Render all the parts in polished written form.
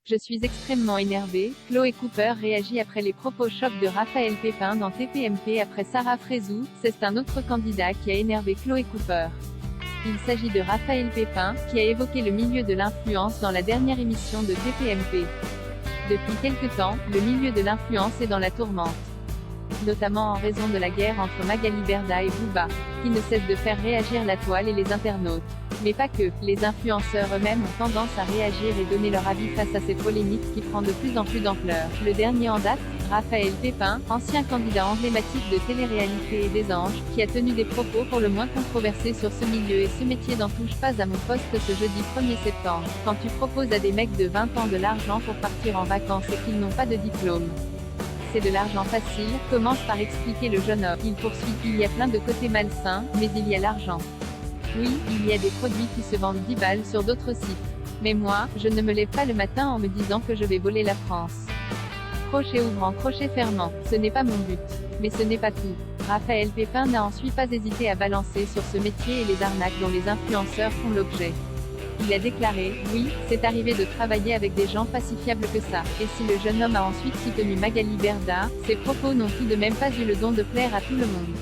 Je suis extrêmement énervé. Chloé Cooper réagit après les propos chocs de Raphaël Pépin dans TPMP après Sarah Frézou. C'est un autre candidat qui a énervé Chloé Cooper. Il s'agit de Raphaël Pépin, qui a évoqué le milieu de l'influence dans la dernière émission de TPMP. Depuis quelque temps, le milieu de l'influence est dans la tourmente. Notamment en raison de la guerre entre Magali Berda et Booba, qui ne cesse de faire réagir la toile et les internautes. Mais pas que, les influenceurs eux-mêmes ont tendance à réagir et donner leur avis face à cette polémique qui prend de plus en plus d'ampleur. Le dernier en date, Raphaël Pépin, ancien candidat emblématique de télé-réalité et des anges, qui a tenu des propos pour le moins controversés sur ce milieu et ce métier d'en touche pas à mon poste ce jeudi 1er septembre. Quand tu proposes à des mecs de 20 ans de l'argent pour partir en vacances et qu'ils n'ont pas de diplôme, c'est de l'argent facile, commence par expliquer le jeune homme. Il poursuit, il y a plein de côtés malsains, mais il y a l'argent. Oui, il y a des produits qui se vendent 10 balles sur d'autres sites. Mais moi, je ne me lève pas le matin en me disant que je vais voler la France. Crochet ouvrant, crochet fermant, ce n'est pas mon but. Mais ce n'est pas tout. Raphaël Pépin n'a ensuite pas hésité à balancer sur ce métier et les arnaques dont les influenceurs font l'objet. Il a déclaré, oui, c'est arrivé de travailler avec des gens pas si fiables que ça. Et si le jeune homme a ensuite soutenu Magali Berda, ses propos n'ont tout de même pas eu le don de plaire à tout le monde.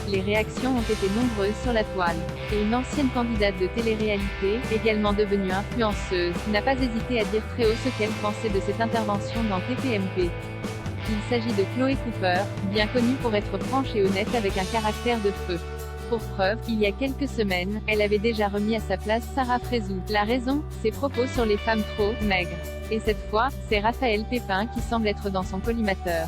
Les réactions ont été nombreuses sur la toile. Et une ancienne candidate de télé-réalité, également devenue influenceuse, n'a pas hésité à dire très haut ce qu'elle pensait de cette intervention dans TPMP. Il s'agit de Chloé Cooper, bien connue pour être franche et honnête avec un caractère de feu. Pour preuve, il y a quelques semaines, elle avait déjà remis à sa place Sarah Frézou. La raison, ses propos sur les femmes trop maigres. Et cette fois, c'est Raphaël Pépin qui semble être dans son collimateur.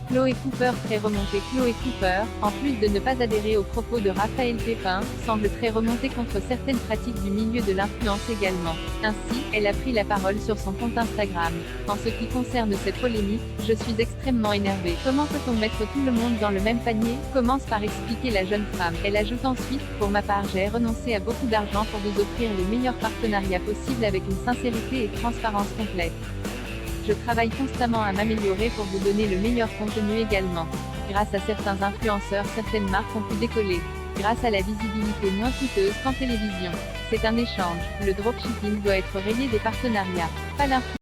Chloé Cooper très remontée. Chloé Cooper, en plus de ne pas adhérer aux propos de Raphaël Pépin, semble très remontée contre certaines pratiques du milieu de l'influence également. Ainsi, elle a pris la parole sur son compte Instagram. En ce qui concerne cette polémique, je suis extrêmement énervée. Comment peut-on mettre tout le monde dans le même panier? Commence par expliquer la jeune femme. Elle ajoute ensuite, pour ma part j'ai renoncé à beaucoup d'argent pour vous offrir les meilleurs partenariats possibles avec une sincérité et transparence complète. Je travaille constamment à m'améliorer pour vous donner le meilleur contenu également. Grâce à certains influenceurs, certaines marques ont pu décoller. Grâce à la visibilité moins coûteuse qu'en télévision. C'est un échange. Le dropshipping doit être rayé des partenariats. Pas l'influence.